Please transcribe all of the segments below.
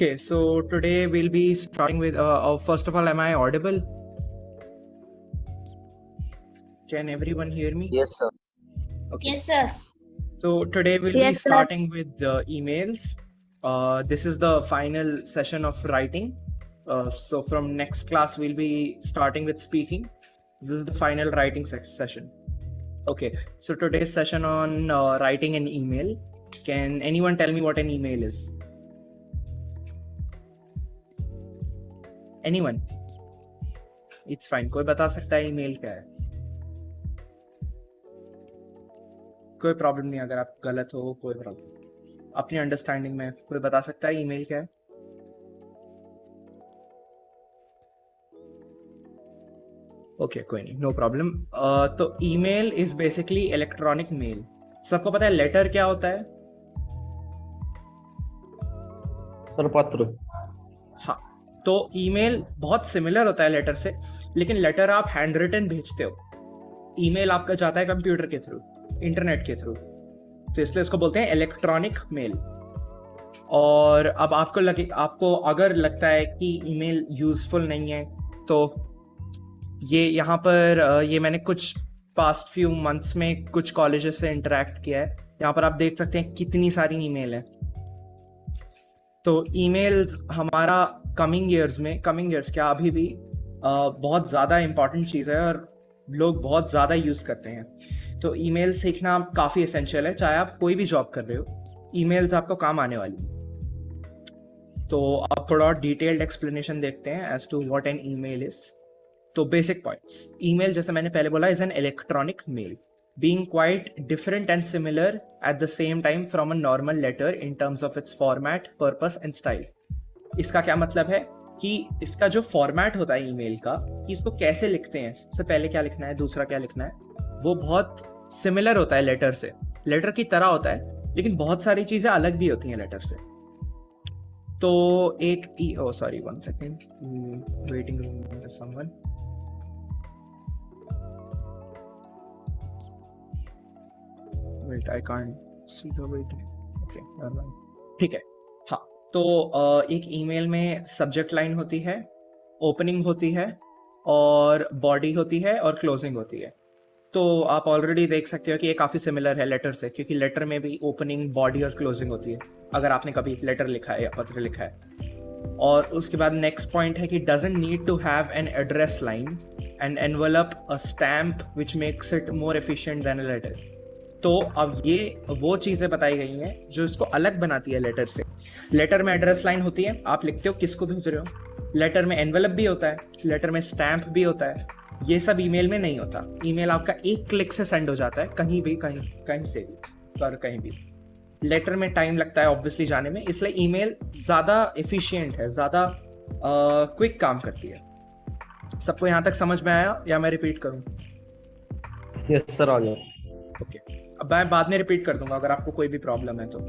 Okay, so today we'll be starting with, first of all, am I audible? Can everyone hear me? Yes, sir. Okay. Yes, sir. So today we'll be Yes, sir. starting with emails. This is the final session of writing. So from next class, we'll be starting with speaking. This is the final writing session. Okay, so today's session on writing an email. Can anyone tell me what an email is? Anyone? It's fine. कोई बता सकता है email क्या है? कोई problem नहीं अगर आप गलत हो, कोई प्रॉब्लम। अपनी अंडरस्टैंडिंग में कोई बता सकता है ईमेल क्या है? ओके, कोई नहीं, नो प्रॉब्लम। तो email is basically electronic mail. सबको पता है लेटर क्या होता है? सर पत्र। हाँ, तो ईमेल बहुत सिमिलर होता है लेटर से, लेकिन लेटर आप हैंड रिटन भेजते हो, ईमेल आपका जाता है कंप्यूटर के थ्रू, इंटरनेट के थ्रू, तो इसलिए इसको बोलते हैं इलेक्ट्रॉनिक मेल। और अब आपको अगर लगता है कि ईमेल यूजफुल नहीं है, तो ये यहाँ पर ये मैंने कुछ पास्ट फ्यू मंथ्स में कुछ कॉलेजेस से इंटरेक्ट किया है। यहाँ पर आप देख सकते हैं कितनी सारी ईमेल है। तो ईमेल्स हमारा कमिंग ईयर्स क्या अभी भी बहुत ज़्यादा इम्पॉर्टेंट चीज़ है और लोग बहुत ज़्यादा यूज़ करते हैं। तो ईमेल सीखना काफ़ी एसेंशियल है, चाहे आप कोई भी जॉब कर रहे हो, ईमेल्स आपको काम आने वाली। तो अब थोड़ा और डिटेल्ड एक्सप्लेनेशन देखते हैं as to what an email is. तो बेसिक पॉइंट्स, ईमेल जैसे मैंने पहले बोला is an electronic mail, being quite different and similar at the same time from a normal letter in terms of its format, purpose and style. इसका क्या मतलब है कि इसका जो फॉर्मेट होता है ईमेल का, कि इसको कैसे लिखते हैं, सबसे पहले क्या लिखना है, दूसरा क्या लिखना है, वो बहुत सिमिलर होता है लेटर से, लेटर की तरह होता है, लेकिन बहुत सारी चीजें अलग भी होती हैं लेटर से। तो एक one second, waiting room someone. Wait, I can't see the waiting. Okay, never mind. ठीक है, हाँ। तो एक ईमेल में सब्जेक्ट लाइन होती है, ओपनिंग होती है, और बॉडी होती है, और क्लोजिंग होती है। तो आप ऑलरेडी देख सकते हो कि ये काफ़ी सिमिलर है लेटर से, क्योंकि लेटर में भी ओपनिंग, बॉडी और क्लोजिंग होती है, अगर आपने कभी लेटर लिखा है या पत्र लिखा है। और उसके बाद नेक्स्ट पॉइंट है कि doesn't need to have an address line, an envelope, a stamp which makes it more efficient than a letter. तो अब ये वो चीज़ें बताई गई हैं जो इसको अलग बनाती है लेटर से। लेटर में एड्रेस लाइन होती है, आप लिखते हो किसको भेज रहे हो, लेटर में एनवेलप भी होता है, लेटर में स्टैम्प भी होता है, ये सब ईमेल में नहीं होता। ईमेल आपका एक क्लिक से सेंड हो जाता है, कहीं भी, कहीं से भी, पर कहीं भी। लेटर में टाइम लगता है ऑब्वियसली जाने में, इसलिए ईमेल ज़्यादा एफिशिएंट है, ज़्यादा क्विक काम करती है। सबको यहाँ तक समझ में आया या मैं रिपीट करूँ? यस सर, आ जाओ। ओके, अब मैं बाद में रिपीट कर दूंगा अगर आपको कोई भी प्रॉब्लम है तो।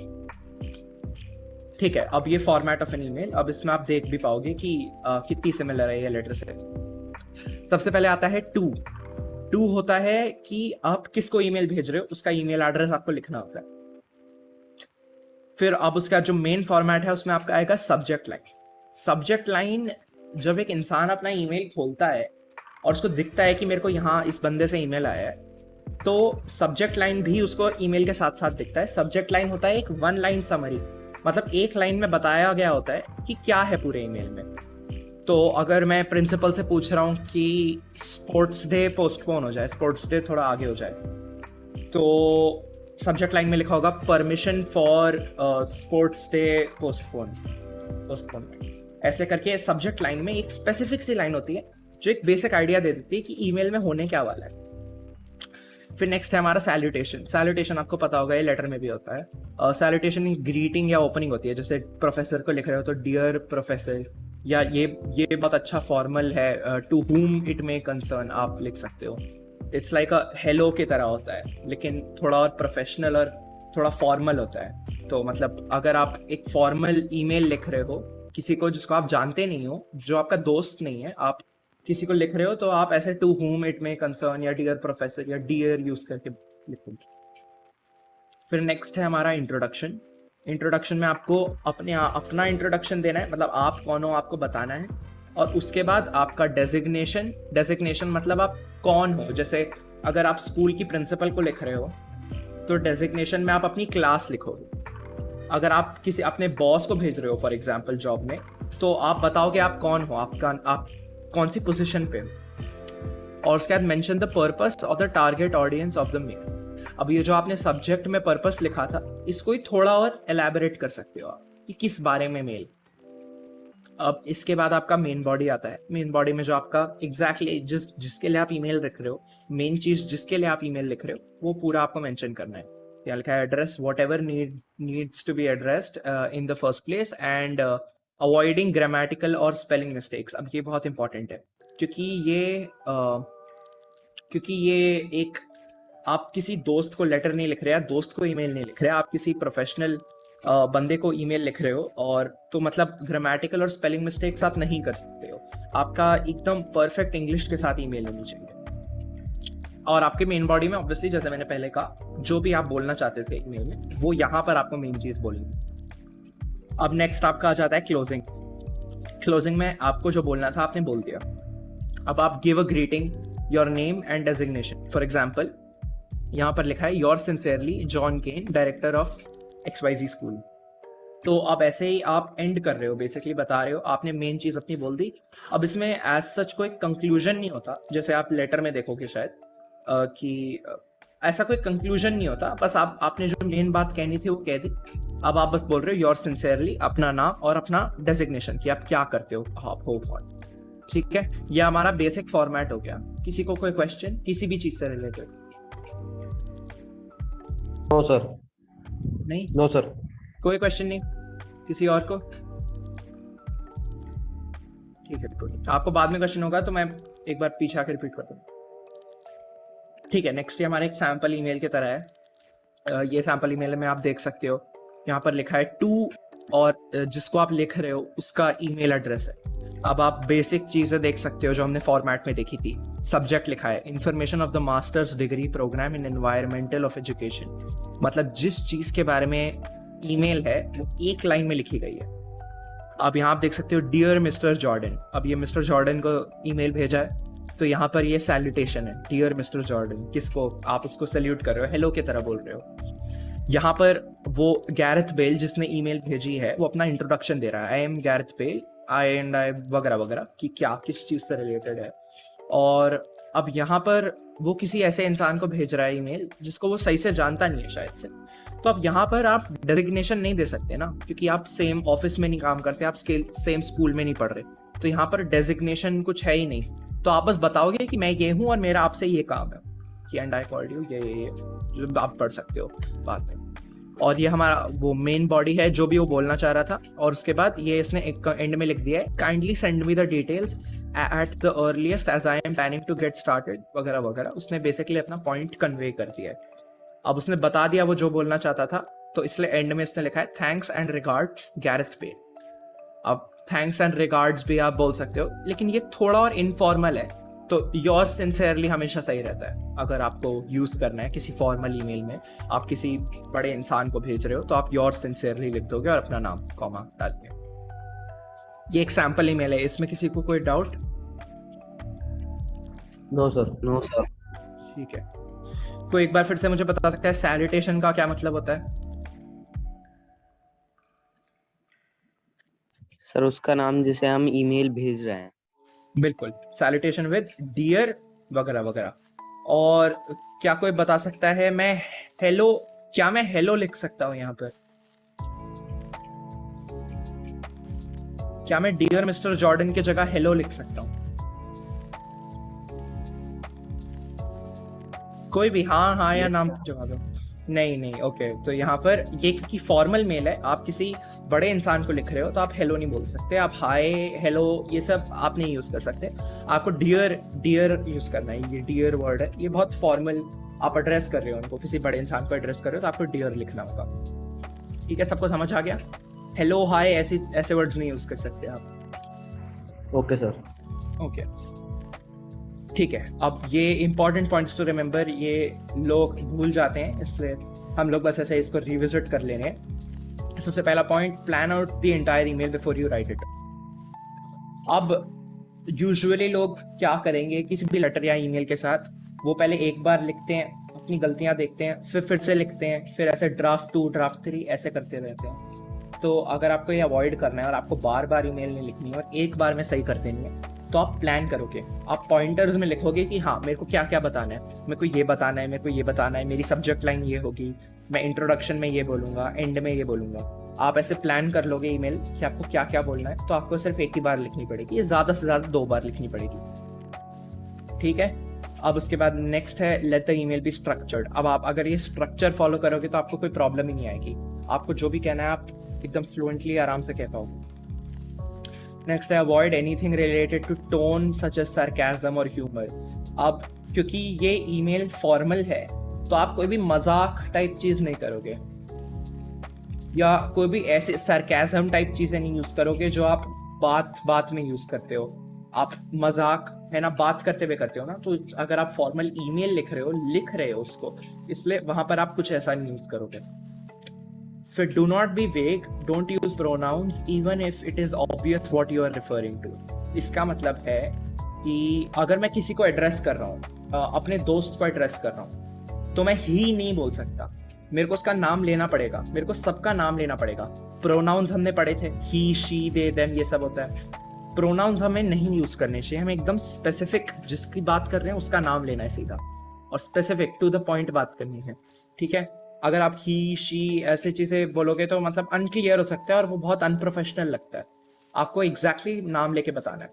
ठीक है, अब ये फॉर्मेट ऑफ एन ईमेल, अब इसमें आप देख भी पाओगे कि कितनी सिमिलर है ये लेटर से। सबसे पहले आता है टू होता है कि आप किसको ईमेल भेज रहे हो, उसका ईमेल एड्रेस आपको लिखना होता है। फिर अब उसका जो मेन फॉर्मेट है उसमें आपका आएगा सब्जेक्ट लाइन। सब्जेक्ट लाइन, जब एक इंसान अपना ईमेल खोलता है और उसको दिखता है कि मेरे को यहाँ इस बंदे से ईमेल आया है, तो सब्जेक्ट लाइन भी उसको ईमेल के साथ साथ दिखता है। सब्जेक्ट लाइन होता है एक वन लाइन समरी, मतलब एक लाइन में बताया गया होता है कि क्या है पूरे ईमेल में। तो अगर मैं प्रिंसिपल से पूछ रहा हूँ कि स्पोर्ट्स डे पोस्टपोन हो जाए, स्पोर्ट्स डे थोड़ा आगे हो जाए, तो सब्जेक्ट लाइन में लिखा होगा permission for sports day postpone. ऐसे करके सब्जेक्ट लाइन में एक स्पेसिफिक सी लाइन होती है जो एक बेसिक आइडिया दे देती है कि ईमेल में होने क्या वाला है। फिर नेक्स्ट है हमारा सैल्यूटेशन। सैल्यूटेशन आपको पता होगा ये लेटर में भी होता है। सैल्यूटेशन ग्रीटिंग या ओपनिंग होती है, जैसे प्रोफेसर को लिख रहे हो तो डियर प्रोफेसर, या ये बहुत अच्छा फॉर्मल है, to whom it may concern आप लिख सकते हो। इट्स लाइक अ हेलो की तरह होता है, लेकिन थोड़ा और प्रोफेशनल और थोड़ा फॉर्मल होता है। तो मतलब अगर आप एक फॉर्मल ईमेल लिख रहे हो किसी को जिसको आप जानते नहीं हो, जो आपका दोस्त नहीं है, आप किसी को लिख रहे हो, तो आप ऐसे to whom it may concern या डियर प्रोफेसर या डियर यूज करके लिखोगे। फिर नेक्स्ट है हमारा इंट्रोडक्शन। इंट्रोडक्शन में आपको अपना इंट्रोडक्शन देना है, मतलब आप कौन हो आपको बताना है, और उसके बाद आपका डेजिग्नेशन मतलब आप कौन हो। जैसे अगर आप स्कूल की प्रिंसिपल को लिख रहे हो तो डेजिग्नेशन में आप अपनी क्लास लिखोगे। अगर आप किसी अपने बॉस को भेज रहे हो फॉर एग्जांपल जॉब में, तो आप बताओगे आप कौन हो, आप कौन सी पोजीशन पे हो, और उसके बाद mention the purpose of the target audience of the mail. अब ये जो आपने सब्जेक्ट में पर्पस लिखा था, इसको ही थोड़ा और एलैबोरेट कर सकते हो आप कि किस बारे में मेल। अब इसके बाद आपका मेन बॉडी आता है। मेन बॉडी में जो आपका एग्जैक्टली जिसके लिए आप ईमेल लिख रहे हो, मेन चीज जिसके लिए आप ईमेल लिख रहे हो, वो पूरा आपको मेंशन करना है। यहाँ लिखा है address whatever needs to be addressed in the first place and avoiding grammatical और स्पेलिंग मिस्टेक्स। अब ये बहुत इंपॉर्टेंट है क्योंकि ये एक, आप किसी दोस्त को लेटर नहीं लिख रहे, या दोस्त को ईमेल नहीं लिख रहे, आप किसी प्रोफेशनल बंदे को ईमेल लिख रहे हो, और तो मतलब ग्रामेटिकल और स्पेलिंग मिस्टेक्स आप नहीं कर सकते हो। आपका एकदम परफेक्ट इंग्लिश के साथ ईमेल होनी चाहिए। और आपके मेन बॉडी में ऑब्वियसली, जैसे मैंने पहले कहा, जो भी आप बोलना चाहते थे ईमेल में, वो यहाँ पर आपको मेन चीज बोलनी। अब नेक्स्ट आपका आ जाता है क्लोजिंग। क्लोजिंग में आपको जो बोलना था आपने बोल दिया। अब आप give a greeting, your name and designation. For example यहाँ पर लिखा है your sincerely John Kane, director of XYZ school. तो अब ऐसे ही आप एंड कर रहे हो, बेसिकली बता रहे हो आपने मेन चीज अपनी बोल दी। अब इसमें एज सच कोई कंक्लूजन नहीं होता, जैसे आप लेटर में देखोगे शायद कि ऐसा कोई कंक्लूजन नहीं होता, बस आपने जो मेन बात कहनी थी वो कह दी। अब आप बस बोल रहे हो योर सिंसियरली, अपना नाम और अपना डेजिग्नेशन कि आप क्या करते हो, आप हो कौन। ठीक है, यह हमारा बेसिक फॉर्मेट हो गया। किसी को कोई क्वेश्चन किसी भी चीज से रिलेटेड? No sir. नहीं, नो सर। कोई क्वेश्चन नहीं किसी और को? ठीक है, कोई नहीं। आपको बाद में क्वेश्चन होगा तो मैं एक बार पीछे आकर रिपीट कर दूँ। ठीक है, नेक्स्ट ये हमारा एक सैम्पल ईमेल की तरह है। ये सैम्पल ईमेल में आप देख सकते हो यहाँ पर लिखा है टू, और जिसको आप लिख रहे हो उसका ईमेल एड्रेस है। अब आप बेसिक चीजें देख सकते हो जो हमने फॉर्मेट में देखी थी। सब्जेक्ट लिखा है information of the master's degree programme in environmental of education. मतलब जिस चीज के बारे में ईमेल है वो एक लाइन में लिखी गई है। अब यहाँ आप देख सकते हो डियर मिस्टर जॉर्डन। अब ये मिस्टर जॉर्डन को ईमेल भेजा है, तो यहाँ पर ये सैल्यूटेशन है, डियर मिस्टर जॉर्डन। किसको आप उसको सैल्यूट कर रहे हो, हेलो की तरह बोल रहे हो। यहाँ पर वो गैरेथ बेल जिसने ईमेल भेजी है, वो अपना इंट्रोडक्शन दे रहा है, आई एम गैरेथ बेल, आई वगैरह वगैरह, कि क्या किस चीज से रिलेटेड है। और अब यहाँ पर वो किसी ऐसे इंसान को भेज रहा है ईमेल जिसको वो सही से जानता नहीं है शायद से। तो अब यहाँ पर आप डेजिग्नेशन नहीं दे सकते ना, क्योंकि आप सेम ऑफिस में नहीं काम करते, आप सेम स्कूल में नहीं पढ़ रहे, तो यहाँ पर डेजिग्नेशन कुछ है ही नहीं। तो आप बस बताओगे कि मैं ये हूँ और मेरा आपसे ये काम है, कि एंड आई कॉल्ड यू, ये जो आप पढ़ सकते हो बाद में। और ये हमारा वो मेन बॉडी है जो भी वो बोलना चाह रहा था। और उसके बाद ये इसने एक एंड में लिख दिया है, kindly send me the details at the earliest as I am planning to get started, वगैरह वगैरह। उसने बेसिकली अपना पॉइंट कन्वे कर दिया है। अब उसने बता दिया वो जो बोलना चाहता था, तो इसलिए एंड में इसने लिखा है thanks and regards Gareth Bale. अब थैंक्स एंड रिगार्ड्स भी आप बोल सकते हो, लेकिन ये थोड़ा और इनफॉर्मल है, तो योर सिंसियरली हमेशा सही रहता है। अगर आपको यूज करना है किसी फॉर्मल ईमेल में, आप किसी बड़े इंसान को भेज रहे हो, तो आप योर सिंसियरली लिख दोगे और अपना नाम कॉमा डाल दोगे। ये एक सैंपल ईमेल है, इसमें किसी को कोई doubt? No sir. No sir. ठीक है, तो एक बार फिर से मुझे बता सकता है सैल्यूटेशन का क्या मतलब होता है? सर उसका नाम जिसे हम ईमेल भेज रहे हैं। बिल्कुल, सैल्यूटेशन विद डियर वगैरह वगैरह। और क्या कोई बता सकता है मैं हेलो, क्या मैं हेलो लिख सकता हूं यहाँ पर? क्या मैं डियर मिस्टर जॉर्डन की जगह हेलो लिख सकता हूं? कोई भी हाँ हाँ या नाम जवाब दो। नहीं नहीं, ओके। तो यहाँ पर ये क्योंकि फॉर्मल मेल है, आप किसी बड़े इंसान को लिख रहे हो, तो आप हेलो नहीं बोल सकते। आप हाय, हेलो, ये सब आप नहीं यूज कर सकते। आपको डियर यूज करना है। ये डियर वर्ड है, ये बहुत फॉर्मल, आप एड्रेस कर रहे हो उनको, किसी बड़े इंसान को एड्रेस कर रहे हो, तो आपको डियर लिखना होगा। ठीक है, सबको समझ आ गया? हेलो हाय ऐसे वर्ड्स नहीं यूज कर सकते आप। Okay sir. ओके, ठीक है। अब ये इंपॉर्टेंट पॉइंट्स टू रिमेंबर, ये लोग भूल जाते हैं, इसलिए हम लोग बस ऐसे इसको रिविजिट कर ले रहे हैं। सबसे पहला point, plan out the entire email before you right it. अब यूजुअली लोग क्या करेंगे किसी भी लेटर या ईमेल के साथ, वो पहले एक बार लिखते हैं, अपनी गलतियां देखते हैं, फिर से लिखते हैं, फिर ऐसे ड्राफ्ट 2 ड्राफ्ट 3 ऐसे करते रहते हैं। तो अगर आपको ये अवॉइड करना है और आपको बार बार ईमेल नहीं लिखनी है और एक बार में सही कर देनी है, तो आप प्लान करोगे, आप पॉइंटर्स में लिखोगे कि हाँ मेरे को क्या क्या बताना है, मेरे को ये बताना है, मेरे को ये बताना है, मेरी सब्जेक्ट लाइन ये होगी, मैं इंट्रोडक्शन में ये बोलूंगा, एंड में ये बोलूंगा। आप ऐसे प्लान कर लोगे ईमेल कि आपको क्या क्या बोलना है, तो आपको सिर्फ एक ही बार लिखनी पड़ेगी, ये ज़्यादा से ज़्यादा 2 बार लिखनी पड़ेगी। ठीक है, अब उसके बाद नेक्स्ट है let the email be structured. अब आप अगर ये स्ट्रक्चर फॉलो करोगे तो आपको कोई प्रॉब्लम ही नहीं आएगी, आपको जो भी कहना है आप एकदम फ्लुएंटली आराम से कह पाओगे। नेक्स्ट है avoid anything related to tone such as sarcasm और ह्यूमर। अब क्योंकि ये ईमेल फॉर्मल है तो आप कोई भी मजाक टाइप चीज़ नहीं करोगे या कोई भी ऐसे सरकाज़म टाइप चीज़ें नहीं यूज़ करोगे जो आप बात बात में यूज़ करते हो। आप मजाक है ना बात करते हुए करते हो ना, तो अगर आप फॉर्मल ईमेल लिख रहे हो उसको, इसलिए वहां पर आप कुछ ऐसा नहीं यूज करोगे। फिर do not be vague, don't use pronouns even if it is obvious what you are referring to. इसका मतलब है कि अगर मैं किसी को एड्रेस कर रहा हूँ, अपने दोस्त को एड्रेस कर रहा हूँ, तो मैं ही नहीं बोल सकता, मेरे को उसका नाम लेना पड़ेगा, मेरे को सबका नाम लेना पड़ेगा। प्रोनाउंस हमने पढ़े थे, ही शी दे देम, ये सब होता है। प्रोनाउंस हमें नहीं यूज करने चाहिए, हमें एकदम स्पेसिफिक जिसकी बात कर रहे हैं उसका नाम लेना है सीधा, और स्पेसिफिक टू द पॉइंट बात करनी है। ठीक है, अगर आप ही शी ऐसे चीजें बोलोगे तो मतलब अनक्लियर हो सकता है और वो बहुत अनप्रोफेशनल लगता है। आपको एग्जैक्टली नाम लेके बताना है।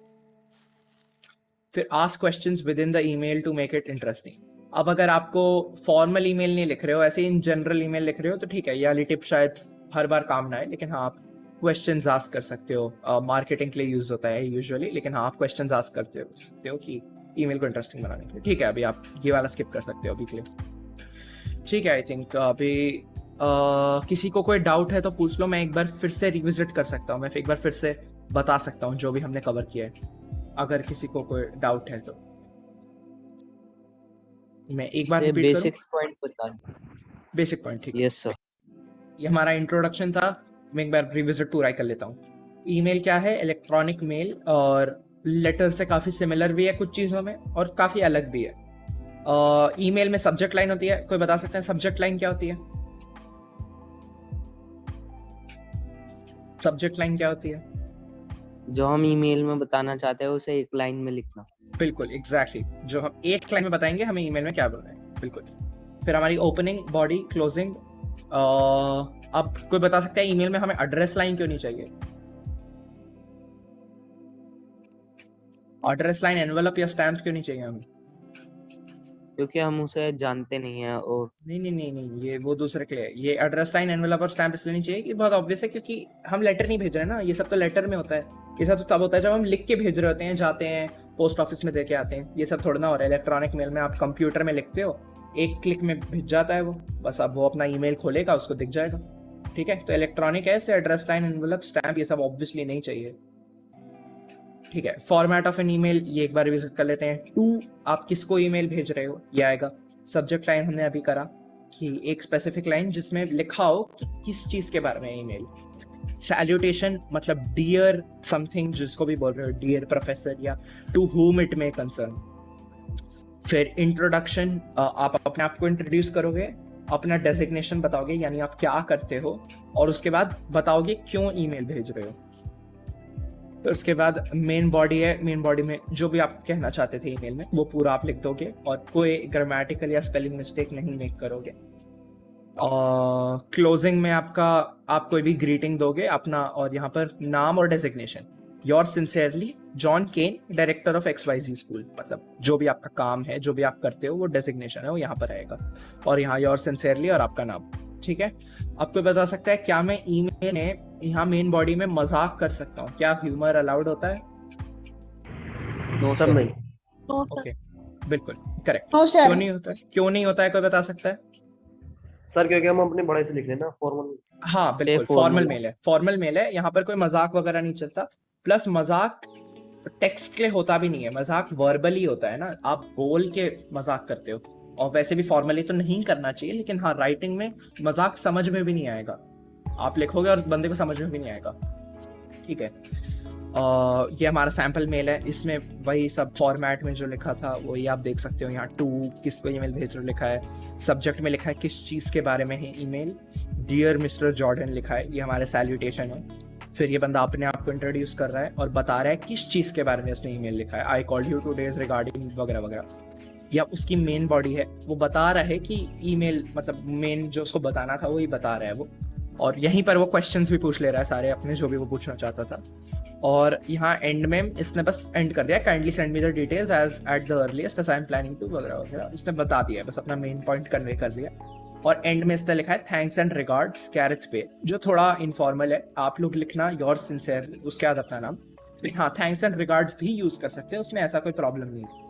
फिर ask questions within the email to make it interesting. अब अगर आपको फॉर्मल ईमेल नहीं लिख रहे हो, ऐसे इन जनरल ईमेल लिख रहे हो, तो ठीक है, ये वाली टिप शायद हर बार काम ना आए, लेकिन हाँ आप क्वेश्चंस आस्क कर सकते हो। मार्केटिंग के लिए यूज होता है यूजुअली, लेकिन हाँ आप क्वेश्चंस आस्क करते हो कि ईमेल को इंटरेस्टिंग बनाने के लिए। ठीक है, अभी आप ये वाला स्किप कर सकते हो अभी के लिए। ठीक है, आई थिंक अभी किसी को कोई डाउट है तो पूछ लो, मैं एक बार फिर से रिविजिट कर सकता हूँ, मैं एक बार फिर से बता सकता हूँ जो भी हमने कवर किया है, अगर किसी को कोई डाउट है तो। मैं एक बार रिपीट करूं? बेसिक्स पॉइंट बता दो। बेसिक पॉइंट, ठीक है। Yes sir. ये हमारा इंट्रोडक्शन था, मैं एक बार रिविजिट पूरा कर लेता हूँ। ईमेल क्या है? इलेक्ट्रॉनिक मेल, और लेटर से काफ़ी सिमिलर भी है कुछ चीज़ों में और काफ़ी अलग भी है। ईमेल में सब्जेक्ट लाइन होती है, कोई बता सकते हैं सब्जेक्ट लाइन क्या होती है? सब्जेक्ट लाइन क्या होती है? जो हम ईमेल में बताना चाहते हैं उसे एक लाइन में लिखना। बिल्कुल एग्जैक्टली, जो हम एक लाइन में बताएंगे हमें ईमेल में क्या बोलना है, बिल्कुल। फिर हमारी ओपनिंग, बॉडी, क्लोजिंग। अब कोई बता सकता है ईमेल में हमें एड्रेस लाइन क्यों नहीं चाहिए? एड्रेस लाइन, एनवेलप या स्टैम्प क्यों नहीं चाहिए हमें? क्योंकि हम उसे जानते नहीं है। और नहीं, ये वो दूसरे के लिए। ये एड्रेस लाइन, एनवेलप और स्टैम्प इसलिए नहीं चाहिए कि बहुत ऑब्वियस है, क्योंकि हम लेटर नहीं भेज रहे हैं ना, ये सब तो लेटर में होता है। ये सब तो तब होता है जब हम लिख के भेज रहे होते हैं, जाते हैं पोस्ट ऑफिस में दे के आते हैं। ये सब थोड़ा ना हो रहा है। इलेक्ट्रॉनिक मेल में आप कंप्यूटर में लिखते हो, एक क्लिक में भेज जाता है वो, बस अब वो अपना ईमेल खोलेगा, उसको दिख जाएगा। ठीक है, तो इलेक्ट्रॉनिक है, एड्रेस लाइन, एनवेलप, स्टैम्प ये सब ऑब्वियसली नहीं चाहिए। ठीक है, फॉर्मेट ऑफ एन ईमेल ये एक बार रिविजिट कर लेते हैं। टू, आप किसको ईमेल भेज रहे हो, ये आएगा। सब्जेक्ट लाइन हमने अभी करा कि एक स्पेसिफिक लाइन जिसमें लिखा हो कि किस चीज के बारे में ईमेल। सैल्यूटेशन मतलब डियर समथिंग, जिसको भी बोल रहे हो, डियर प्रोफेसर या to whom it may concern. फिर इंट्रोडक्शन, आप अपने आप को इंट्रोड्यूस करोगे, अपना डेजिग्नेशन बताओगे, यानी आप क्या करते हो, और उसके बाद बताओगे क्यों ईमेल भेज रहे हो। तो उसके बाद मेन बॉडी है, मेन बॉडी में जो भी आप कहना चाहते थे ईमेल में वो पूरा आप लिख दोगे और कोई ग्रामेटिकल या स्पेलिंग मिस्टेक नहीं मेक करोगे। और क्लोजिंग में आप कोई भी ग्रीटिंग दोगे अपना, और यहाँ पर नाम और designation, your sincerely John Kane, director of XYZ school, मतलब जो भी आपका काम है, जो भी आप करते हो, वो डेजिग्नेशन है वो यहाँ पर आएगा, और यहाँ योर सिंसियरली और आपका नाम। ठीक है, आपको बता सकता है क्या मैं ईमेल में यहाँ मेन बॉडी में मजाक कर सकता हूँ? क्या ह्यूमर अलाउड होता है? No sir sir. नहीं। ओके, बिल्कुल करेक्ट। No sir. क्यों नहीं होता है? क्यों नहीं होता है, कोई बता सकता है? सर क्योंकि हम अपने बड़े से लिख रहे हैं ना, फॉर्मल। हाँ बिल्कुल, फॉर्मल मेल है, फॉर्मल मेल है, यहाँ पर कोई मजाक वगैरह नहीं चलता। प्लस मजाक टेक्स्ट के लिए होता भी नहीं है, मजाक वर्बली होता है ना, आप बोल के मजाक करते हो, और वैसे भी फॉर्मली तो नहीं करना चाहिए, लेकिन हाँ राइटिंग में मजाक समझ में भी नहीं आएगा। आप लिखोगे और बंदे को समझ में भी नहीं आएगा। ठीक है, ये हमारा सैम्पल मेल है, इसमें वही सब फॉर्मेट में जो लिखा था वही आप देख सकते हो। यहाँ टू किसको ईमेल भेज रहे हो लिखा है, सब्जेक्ट में लिखा है किस चीज़ के बारे में है ईमेल, डियर मिस्टर जॉर्डन लिखा है, ये हमारे सैल्यूटेशन है। फिर ये बंदा अपने आप को इंट्रोड्यूस कर रहा है और बता रहा है किस चीज़ के बारे में उसने ईमेल लिखा है, I called you today regarding वगैरह वगैरह। या उसकी मेन बॉडी है, वो बता रहा है कि ईमेल मतलब मेन जो उसको बताना था वही बता रहा है वो, और यहीं पर वो क्वेश्चंस भी पूछ ले रहा है सारे अपने जो भी वो पूछना चाहता था। और यहाँ एंड में इसने बस एंड कर दिया, kindly send me the details as at the earliest as I am planning to वगैरह वगैरह, इसने बता दिया, बस अपना मेन पॉइंट कन्वे कर दिया। और एंड में इसने लिखा है थैंक्स एंड रिगार्ड्स कैरेट पे, जो थोड़ा इनफॉर्मल है, आप लोग लिखना योर सिंसियर उसके बाद अपना नाम। हाँ, थैंक्स एंड रिगार्ड्स भी यूज कर सकते हैं, उसमें ऐसा कोई प्रॉब्लम नहीं है।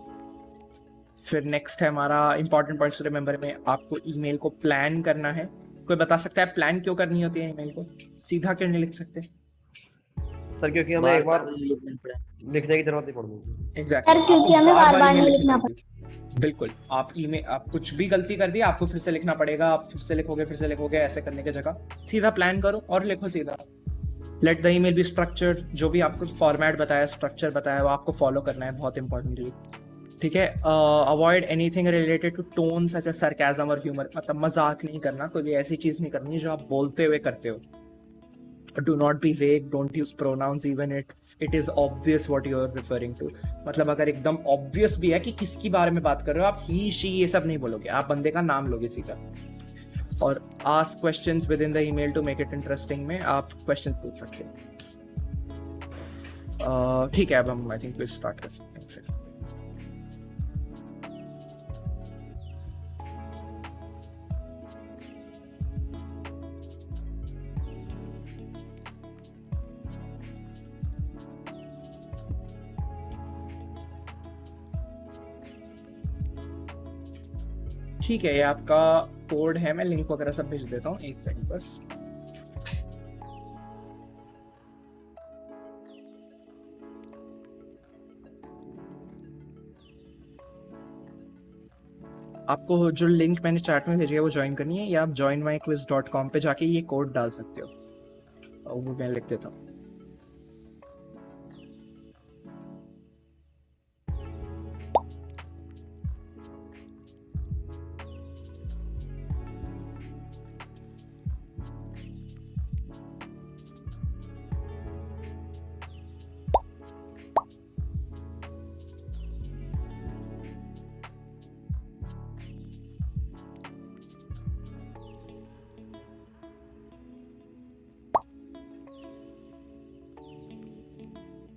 फिर नेक्स्ट है हमारा इंपॉर्टेंट पॉइंट्स रिमेंबर में, आपको ईमेल को प्लान करना है। कोई बता सकता है प्लान क्यों करनी होती है ईमेल को, सीधा क्यों नहीं लिख सकते? सर क्योंकि हमें एक बार नहीं लिखना पड़ा। लिखने की जरूरत नहीं पड़ती। एग्जैक्टली, सर क्योंकि हमें बार-बार नहीं लिखना बिल्कुल, आप ईमेल आप कुछ भी गलती कर दी आपको फिर से लिखना पड़ेगा, आप फिर से लिखोगे, ऐसे करने की जगह सीधा प्लान करो और लिखो सीधा। Let the email be structured, जो भी आपको फॉर्मेट बताया, स्ट्रक्चर बताया, वो आपको फॉलो करना है बहुत इंपॉर्टेंटली। ठीक है, avoid anything related to tone such as sarcasm और ह्यूमर, मतलब मजाक नहीं करना, कोई भी ऐसी चीज नहीं करनी जो आप बोलते हुए करते हो। Do not be vague, don't use pronouns even it is obvious what you are referring to, मतलब अगर एकदम obvious भी है कि किसकी बारे में बात कर रहे हो, आप he she ये सब नहीं बोलोगे, आप बंदे का नाम लोगे सीधा। और ask questions within the email to make it interesting में आप questions पूछ सकते हो। ठीक है, अब हम आई थिंक क्विज स्टार्ट कर सकते हैं इससे। ठीक है, ये आपका कोड है, मैं लिंक वगैरह सब भेज देता हूँ, एक सेकंड बस। आपको जो लिंक मैंने चैट में भेजी है वो ज्वाइन करनी है, या आप joinmyquiz.com पे जाके ये कोड डाल सकते हो, और वो मैं लिख देता हूँ।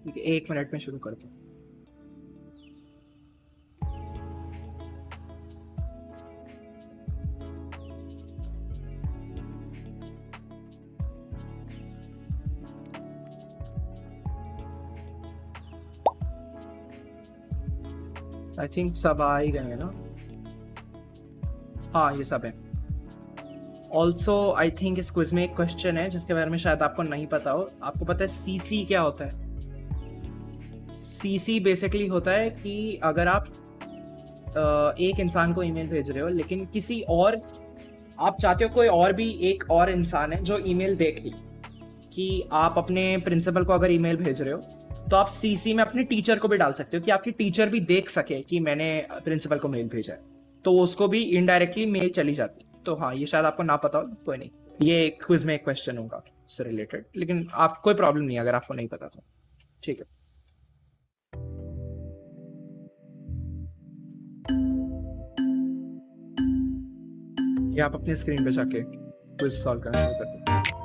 ठीक है, 1 मिनट में शुरू करते हैं। आई थिंक सब आ ही गए हैं ना? हाँ, ये सब है। ऑल्सो आई थिंक इस क्विज में एक क्वेश्चन है जिसके बारे में शायद आपको नहीं पता हो। आपको पता है सीसी क्या होता है? सीसी बेसिकली होता है कि अगर आप एक इंसान को ईमेल भेज रहे हो, लेकिन किसी और, आप चाहते हो कोई और भी एक और इंसान है जो ईमेल देख ले, कि आप अपने प्रिंसिपल को अगर ईमेल भेज रहे हो तो आप सीसी में अपने टीचर को भी डाल सकते हो कि आपकी टीचर भी देख सके कि मैंने प्रिंसिपल को मेल भेजा है, तो उसको भी इनडायरेक्टली मेल चली जाती है। तो हाँ, ये शायद आपको ना पता हो, कोई नहीं, ये क्विज में एक क्वेश्चन होगा इससे रिलेटेड, लेकिन आप कोई प्रॉब्लम नहीं अगर आपको नहीं पता तो। ठीक है, ये आप अपनी स्क्रीन पे जाके क्विज सॉल्व करना शुरू करते हैं।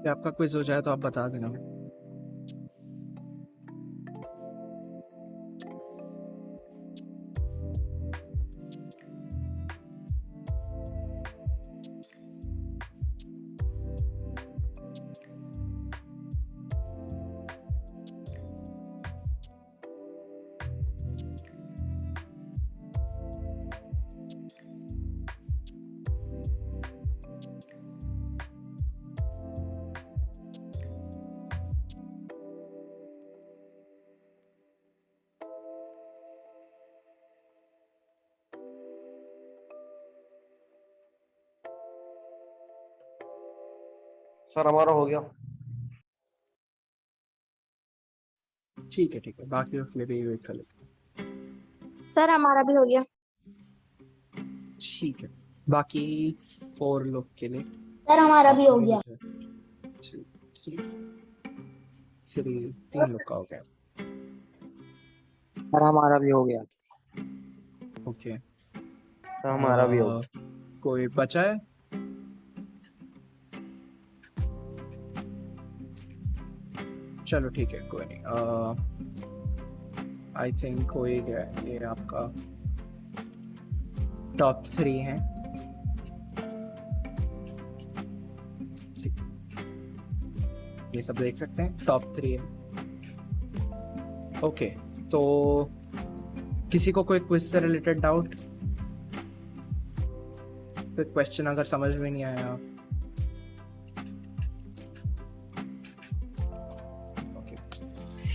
कि आपका क्विज हो जाए तो आप बता देना। सर हमारा हो गया। ठीक है, बाकी लोग फिर भी वेट कर लेते सर हमारा भी हो गया। हैं। ठीक है, बाकी 4 लोग के लिए सर हमारा भी हो गया। 2, 3, 3 लोग का हो गया। सर हमारा भी हो गया। ओके, सर हमारा भी हो गया। कोई बचा है? चलो ठीक है, कोई नहीं। आई थिंक हो ही गया है। ये आपका टॉप 3 है। ये सब देख सकते हैं, टॉप 3 है। ओके, तो किसी को कोई क्विज से रिलेटेड डाउट, कोई क्वेश्चन अगर समझ में नहीं आया?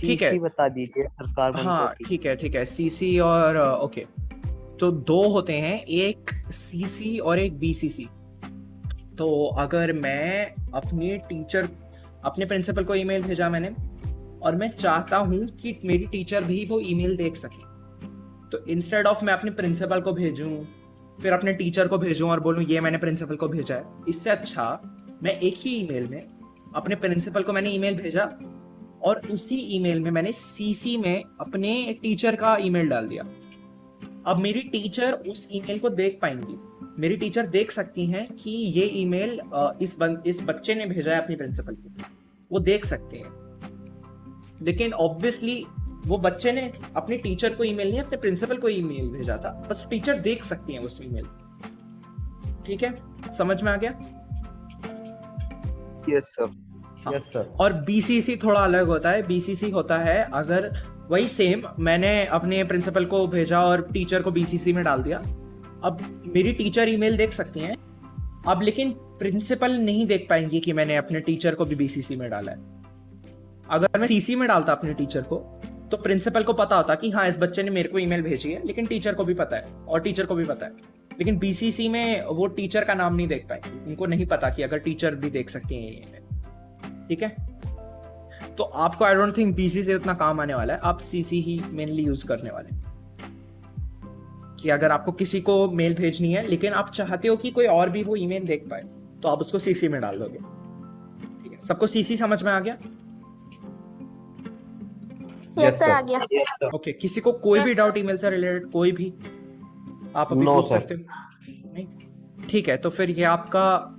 ठीक है, सीसी बता दीजिए सर, कार्बन हाँ 14। ठीक है, सीसी और ओके, तो 2 होते हैं, एक सीसी और एक बीसीसी। तो अगर मैं अपने प्रिंसिपल को ईमेल भेजा मैंने, और मैं चाहता हूँ कि मेरी टीचर भी वो ईमेल देख सके, तो इंस्टेड ऑफ मैं अपने प्रिंसिपल को भेजूं, फिर अपने टीचर को भेजूं और बोलूं ये मैंने प्रिंसिपल को भेजा है, इससे अच्छा मैं एक ही ईमेल में अपने प्रिंसिपल को मैंने ईमेल भेजा, और उसी ईमेल में मैंने सीसी में अपने टीचर का ईमेल डाल दिया। अब मेरी टीचर उस ईमेल को देख पाएंगी, मेरी टीचर देख सकती हैं कि ये ईमेल इस बच्चे ने भेजा है अपनी प्रिंसिपल को, वो देख सकते हैं। लेकिन ऑब्वियसली वो बच्चे ने अपनी टीचर को ईमेल नहीं, अपने प्रिंसिपल को ईमेल भेजा था, बस टीचर देख सकती है उस ईमेल। ठीक है, समझ में आ गया? Yes sir. Yes sir. और बीसीसी थोड़ा अलग होता है। बीसीसी होता है, अगर वही सेम मैंने अपने प्रिंसिपल को भेजा और टीचर को बीसीसी में डाल दिया, अब मेरी टीचर ईमेल देख सकती हैं, अब लेकिन प्रिंसिपल नहीं देख पाएंगी कि मैंने अपने टीचर को भी बीसीसी में डाला है। अगर मैं सीसी में डालता अपने टीचर को, तो प्रिंसिपल को पता होता कि हाँ इस बच्चे ने मेरे को ईमेल भेजी है, लेकिन टीचर को भी पता है और टीचर को भी पता है। लेकिन बीसीसी में वो टीचर का नाम नहीं देख पाएंगे, उनको नहीं पता कि अगर टीचर भी देख सकती है ये ईमेल। ठीक है, तो आपको आई डोंट थिंक बीसी से उतना काम आने वाला है, आप सीसी ही मेनली यूज करने वाले हैं। कि अगर आपको किसी को मेल भेजनी है लेकिन आप चाहते हो कि कोई और भी वो ईमेल देख पाए, तो आप उसको सीसी में डाल दोगे। ठीक है, सबको सीसी समझ में आ गया? यस सर आ गया। Yes sir. ओके, किसी को कोई भी डाउट ईमेल से रिलेटेड कोई भी आप अभी No, पूछ sir. सकते हो? नहीं, ठीक है, तो फिर ये आपका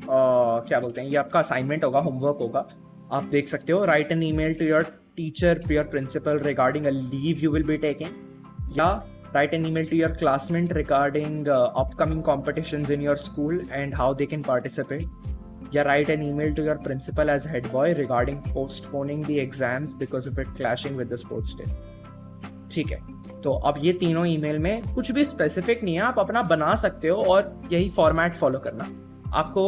क्या बोलते हैं, ये आपका असाइनमेंट होगा, होमवर्क होगा। आप देख सकते हो, write an email to your teacher, your principal regarding a leave you will be taking, या write an email to your classmate regarding upcoming competitions in your school and how they can participate, या write an email to your principal as head boy regarding postponing the exams because of it clashing with the sports day। ठीक है, तो अब ये तीनों email में कुछ भी स्पेसिफिक नहीं है, आप अपना बना सकते हो और यही फॉर्मेट फॉलो करना। आपको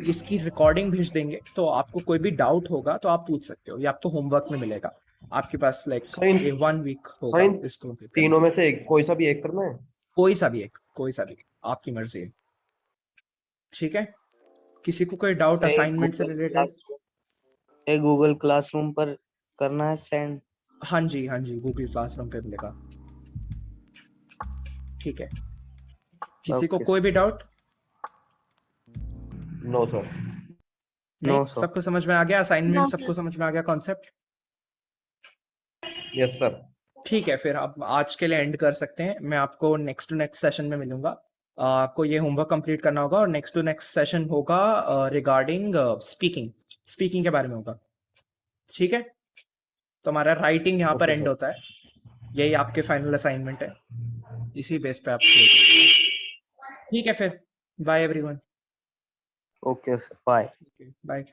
इसकी रिकॉर्डिंग भेज देंगे, तो आपको कोई भी डाउट होगा तो आप पूछ सकते हो, ये आपको होमवर्क में मिलेगा। आपके पास लाइक Fine. 1 वीक होगा Fine. इसको complete करने तीनों में से कोई सा भी एक करना है। कोई सा भी एक, आपकी मर्जी है। ठीक है, किसी को कोई डाउट असाइनमेंट से रिलेटेड? गूगल क्लासरूम पर करना है सेंड। हाँ जी, गूगल क्लासरूम पे मिलेगा। ठीक है, किसी को Okay, कोई भी डाउट? No sir. नहीं, sir. सबको समझ में आ गया असाइनमेंट? No, सबको समझ में आ गया कॉन्सेप्ट? Yes sir. ठीक है, फिर आप आज के लिए एंड कर सकते हैं। मैं आपको नेक्स्ट सेशन में मिलूंगा। आपको ये होमवर्क कंप्लीट करना होगा और नेक्स्ट सेशन होगा रिगार्डिंग स्पीकिंग। स्पीकिंग के बारे में होगा। ठीक है, तो हमारा राइटिंग यहाँ पर Okay, एंड sir. होता है, यही आपके फाइनल असाइनमेंट है, इसी बेस पे आप ठीक है फिर, bye everyone, okay sir, bye. Bye.